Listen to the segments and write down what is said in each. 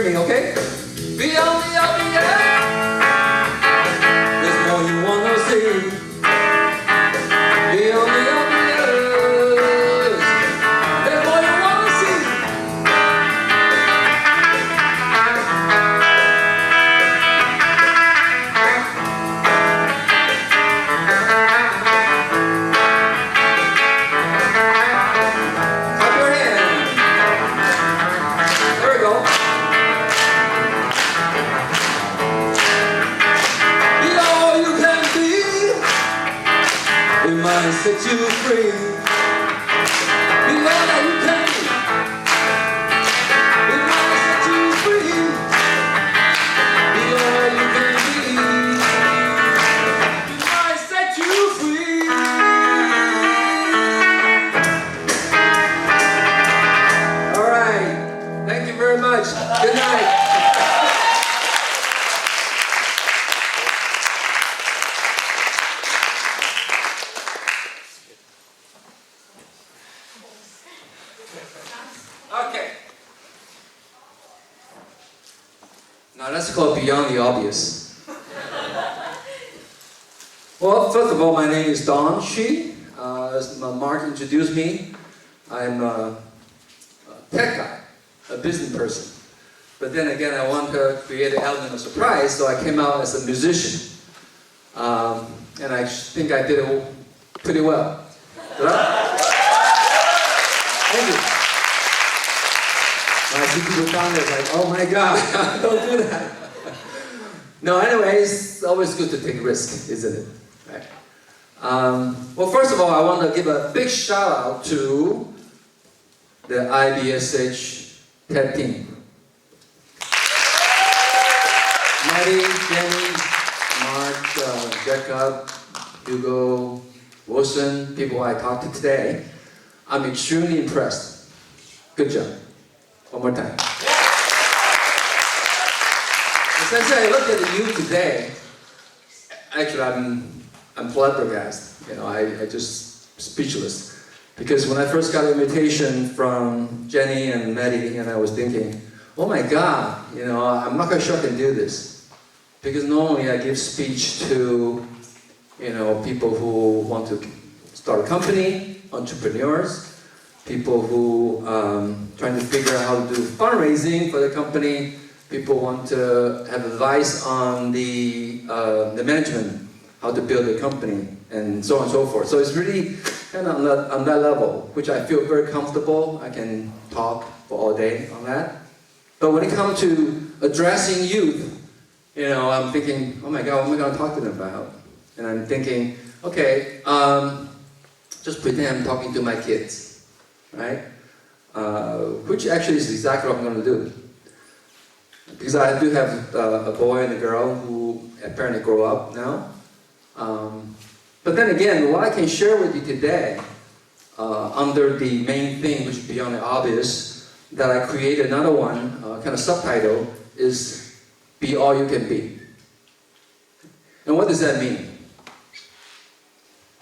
hear me, okay? Beyond the obvious, there's more you wanna see. Beyond the obvious, there's more you wanna see. Clap your hands. There we go. Be all you can be. We might set you free. Be all that you can be. We might set you free. Be all you can be. We might set you free. All right. Thank you very much. Good night. Okay. Now let's go beyond the obvious. Well, first of all, my name is Don Shi. As Mark introduced me, I'm a tech guy, a business person. But then again, I want to create an element of surprise, so I came out as a musician. And I think I did it pretty well. Did I? Thank you. When I see people down there, like, oh my God, don't do that. No, anyways, it's always good to take risks, isn't it? Right. Well, first of all, I want to give a big shout out to the IBSH TED team. Maddie, Jenny, Mark, Jacob, Hugo, Wilson, people I talked to today. I'm extremely impressed. Good job. One more time. Since I look at the youth today, actually I'm flabbergasted. You know, I just speechless. Because when I first got an invitation from Jenny and Maddie, and I was thinking, oh my God, you know, I'm not quite sure I can do this. Because normally I give speech to, you know, people who want to start a company, entrepreneurs, people who trying to figure out how to do fundraising for the company, people want to have advice on the management, how to build a company, and so on and so forth. So it's really kind of on that level, which I feel very comfortable. I can talk for all day on that. But when it comes to addressing youth, you know, I'm thinking, oh my God, what am I going to talk to them about? And I'm thinking, okay, just pretend I'm talking to my kids. Right? Which actually is exactly what I'm going to do. Because I do have a boy and a girl who apparently grow up now. But then again, what I can share with you today, under the main thing, which is beyond the obvious, that I created another one, kind of subtitle, is Be All You Can Be. And what does that mean?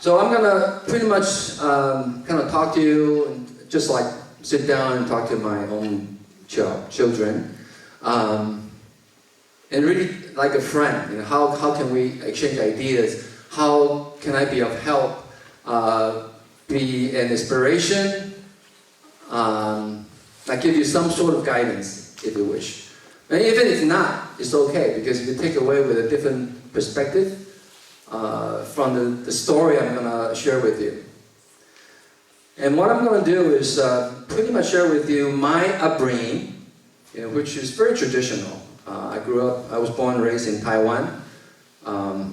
So I'm going to pretty much kind of talk to you, and just like sit down and talk to my own children. And really like a friend, you know, how can we exchange ideas? How can I be of help? Be an inspiration? Like give you some sort of guidance, if you wish. And even if not, it's okay, because you take away with a different perspective from the story I'm going to share with you. And what I'm going to do is pretty much share with you my upbringing, you know, which is very traditional. I was born and raised in Taiwan,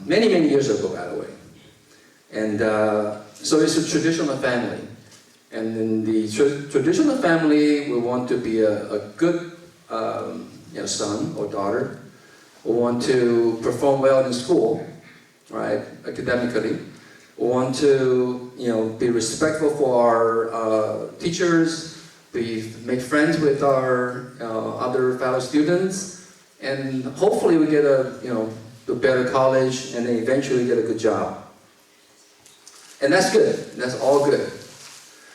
many years ago, by the way. And so it's a traditional family. And in the traditional family, we want to be a good you know, son or daughter. We want to perform well in school, right, academically. We want to, you know, be respectful for our teachers, make friends with our other fellow students, and hopefully we get a, you know, a better college, and then eventually get a good job. And that's good. That's all good.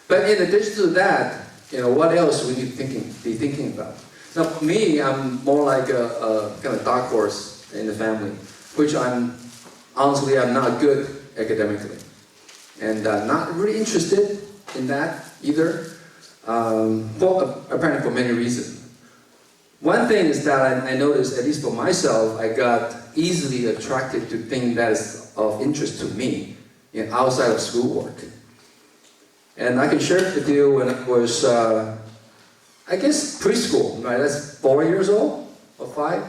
But in addition to that, you know, what else we need to be thinking about? Now, for me, I'm more like a kind of dark horse in the family, which honestly, I'm not good academically. And not really interested in that either, apparently for many reasons. One thing is that I noticed, at least for myself, I got easily attracted to things that is of interest to me outside of schoolwork. And I can share with you when I was, I guess, preschool, right? That's 4 years old or 5.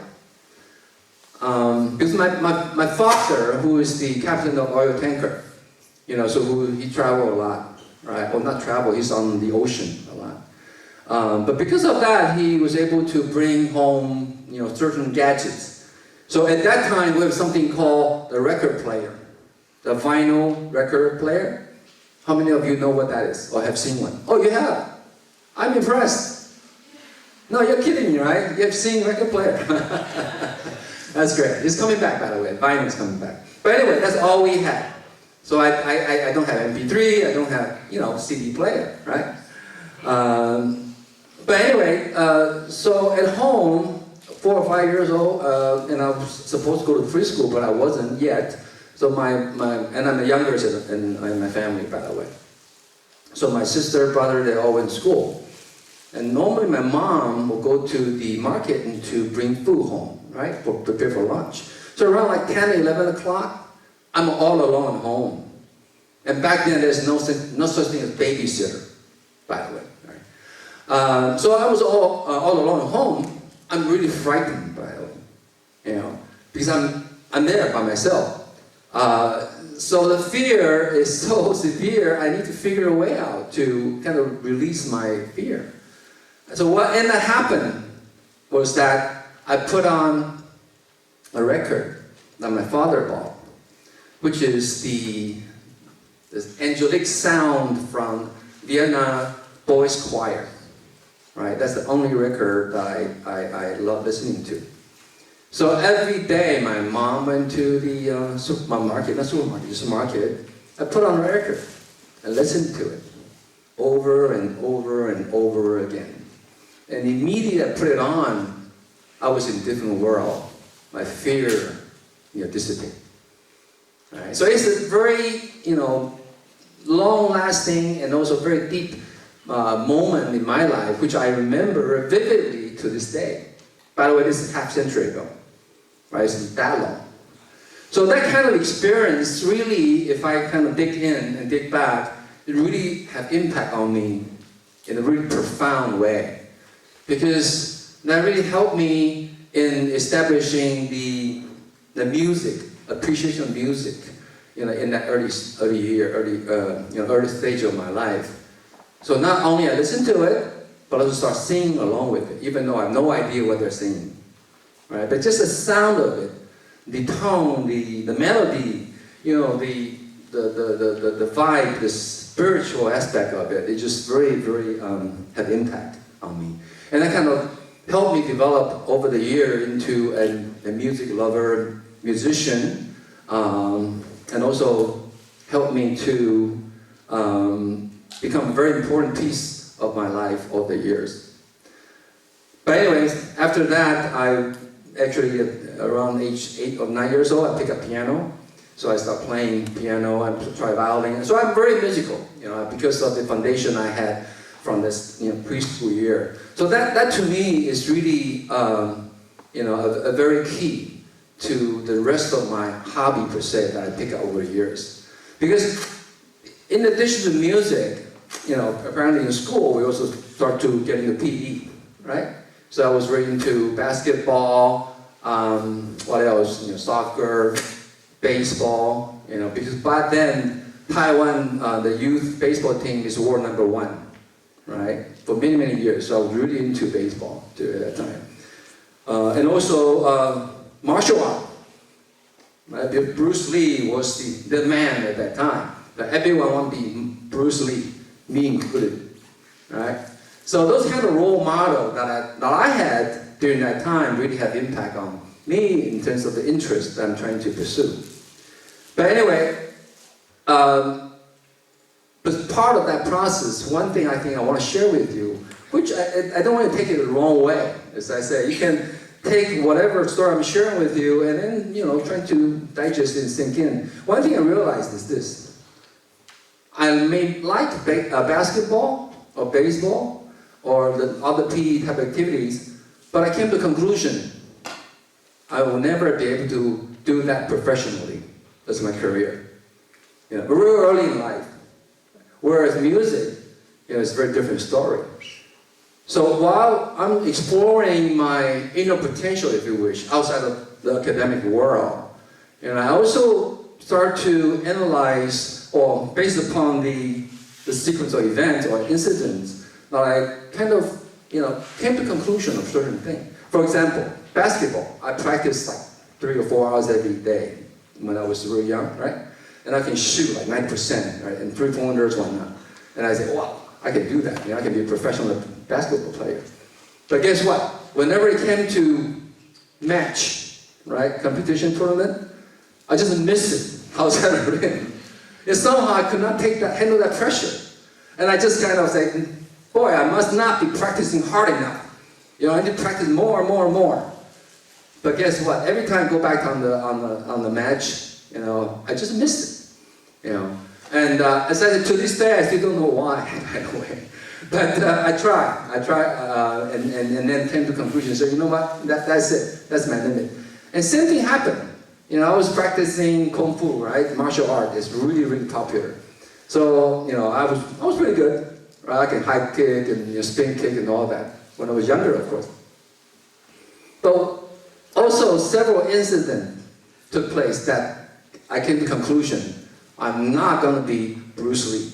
Because my father, who is the captain of oil tanker, so he traveled a lot, right? Well, not travel, he's on the ocean a lot. But because of that, he was able to bring home, certain gadgets. So at that time, we have something called the record player, the vinyl record player. How many of you know what that is or have seen one? Oh, you have? I'm impressed. No, you're kidding me, right? You have seen record player. That's great. It's coming back, by the way. Vinyl is coming back. But anyway, that's all we had. So I don't have MP3, I don't have, CD player, right? But anyway, so at home, 4 or 5 years old, and I was supposed to go to preschool, but I wasn't yet. So and I'm the youngest in my family, by the way. So my sister, brother, they all went to school. And normally my mom will go to the market and to bring food home, right? Prepare for lunch. So around like 10, 11 o'clock, I'm all alone at home. And back then there's no such thing as babysitter, by the way. Right? So I was all alone at home. I'm really frightened, by the way, because I'm there by myself. So the fear is so severe, I need to figure a way out to kind of release my fear. So what ended up happening was that I put on a record that my father bought, which is this angelic sound from Vienna Boys Choir. Right? That's the only record that I love listening to. So every day my mom went to the supermarket. I put on a record and listened to it over and over and over again. And immediately I put it on, I was in a different world. My fear dissipated. Right? So it's a very long-lasting and also very deep moment in my life, which I remember vividly to this day. By the way, this is half century ago. Right? It's that long. So that kind of experience really, if I kind of dig in and dig back, it really had impact on me in a really profound way. Because that really helped me in establishing the music, appreciation of music, in that early stage of my life. So not only I listen to it, but I also start singing along with it, even though I have no idea what they're singing. Right? But just the sound of it, the tone, the melody, the vibe, the spiritual aspect of it, it just very, very had impact on me. And that kind of helped me develop over the year into a music lover, musician, and also helped me to become a very important piece of my life over the years. But anyways, after that, I actually, around age 8 or 9 years old, I picked up piano. So I started playing piano, I tried violin. So I'm very musical, because of the foundation I had from this preschool year. So that to me is really a very key to the rest of my hobby per se that I pick up over the years. Because in addition to music, apparently in school we also start to get into PE, right? So I was very into basketball, what else? Soccer, baseball, because back then Taiwan, the youth baseball team is world #1. Right? For many, many years. So I was really into baseball at that time. And also martial art. Right? Bruce Lee was the man at that time. But everyone wanted to be Bruce Lee, me included. Right? So those kind of role models that I had during that time really had impact on me in terms of the interest that I'm trying to pursue. But anyway, but part of that process, one thing I think I want to share with you which I don't want to take it the wrong way. As I say, you can take whatever story I'm sharing with you and then, you know, try to digest it and sink in. One thing I realized is this. I may like basketball or baseball or the other PE type activities, but I came to the conclusion I will never be able to do that professionally as my career. You know, real early in life. Whereas music, you know, it's a very different story. So while I'm exploring my inner potential, if you wish, outside of the academic world, and I also start to analyze, or based upon the sequence of events or incidents, that I kind of, you know, came to conclusion of certain things. For example, basketball. I practiced like 3 or 4 hours every day when I was really young, right? And I can shoot like 9%, right? And 3-pointers, whatnot. And I said, wow, I can do that. You know, I can be a professional basketball player. But guess what? Whenever it came to match, right, competition tournament, I just missed it outside of the rim. And somehow I could not handle that pressure. And I just kind of said, boy, I must not be practicing hard enough. You know, I need to practice more and more and more. But guess what? Every time I go back on the match, you know, I just missed it. You know, and as I said, to this day, I still don't know why, by the way. But I try, and then came to the conclusion. So you know what? That's it. That's my limit. And same thing happened. You know, I was practicing kung fu, right? Martial art is really, really popular. So you know, I was pretty good. Right? I can high kick and, you know, spin kick and all that when I was younger, of course. But also several incidents took place that I came to the conclusion I'm not going to be Bruce Lee.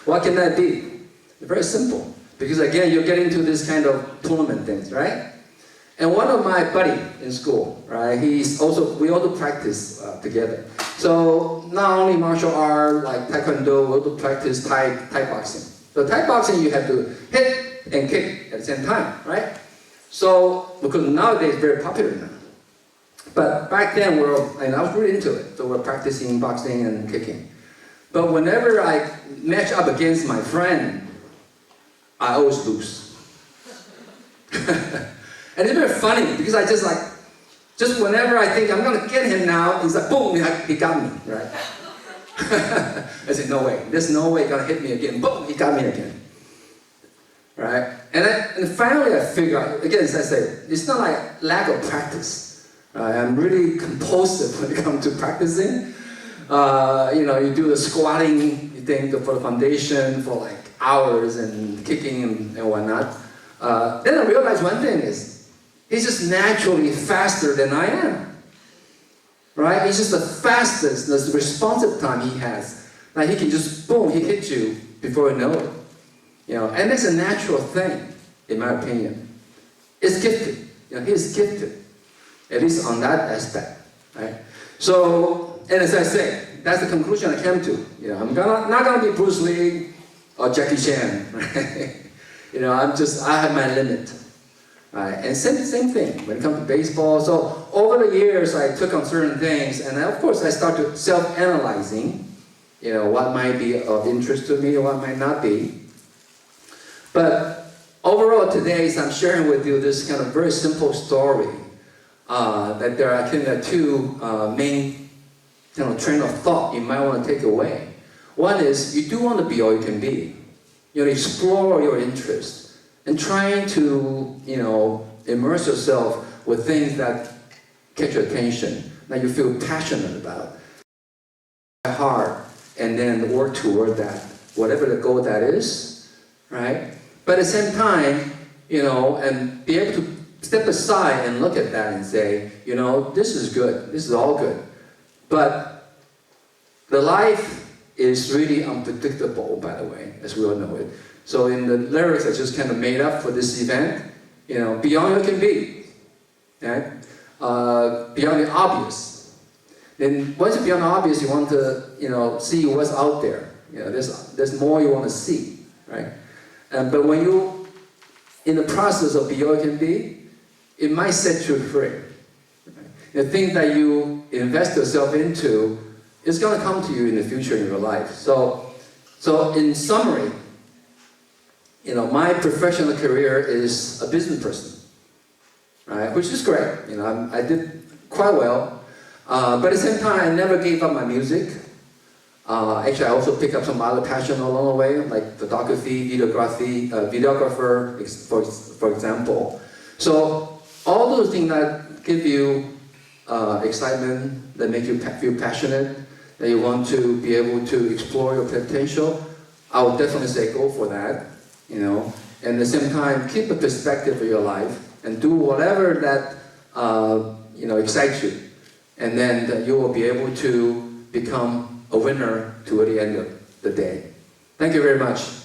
What can that be? Very simple. Because again, you're getting to this kind of tournament things, right? And one of my buddy in school, right? We also practice together. So not only martial art like Taekwondo, we also practice Thai boxing. So Thai boxing, you have to hit and kick at the same time, right? So because nowadays it's very popular now. But back then, and I was really into it. So we're practicing boxing and kicking. But whenever I match up against my friend, I always lose. And it's very funny because I just whenever I think I'm going to get him now, it's like, boom, he got me, right? I said, no way. There's no way he's going to hit me again. Boom, he got me again. Right? And finally I figured out, again, as I say, it's not like lack of practice. I'm really compulsive when it comes to practicing. You know, you do the squatting thing for the foundation for like hours and kicking and whatnot. Then I realized one thing is, he's just naturally faster than I am. Right? He's just the fastest, the responsive time he has. Like he can just, boom, he hits you before you know it. You know, and that's a natural thing, in my opinion. It's gifted. You know, he's gifted. At least on that aspect, right? So, and as I say, that's the conclusion I came to. You know, I'm not gonna be Bruce Lee or Jackie Chan, right? You know, I have my limit, right? And same thing when it comes to baseball. So over the years, I took on certain things, and of course, I started self-analyzing. You know, what might be of interest to me, or what might not be. But overall, today, I'm sharing with you this kind of very simple story. That there are, I think, 2 main, you know, train of thought you might want to take away. One is you do want to be all you can be. You know, explore your interests and trying to, you know, immerse yourself with things that catch your attention, that you feel passionate about. Hard, and then work toward that, whatever the goal that is, right? But at the same time, you know, and be able to step aside and look at that and say, you know, this is good, this is all good. But the life is really unpredictable, by the way, as we all know it. So in the lyrics I just kind of made up for this event, you know, beyond you can be, right? Beyond the obvious. Then once you're beyond the obvious, you want to, you know, see what's out there. You know, there's more you want to see, right? But when you in the process of beyond you can be, it might set you free. Right? The thing that you invest yourself into is going to come to you in the future in your life. So in summary, you know, my professional career is a business person, right? Which is great. You know, I did quite well. But at the same time, I never gave up my music. Actually, I also picked up some other passion along the way, like photography, videographer, for example. So all those things that give you excitement, that make you feel passionate, that you want to be able to explore your potential, I would definitely say go for that, you know. And at the same time, keep a perspective of your life and do whatever that you know, excites you. And then you will be able to become a winner toward the end of the day. Thank you very much.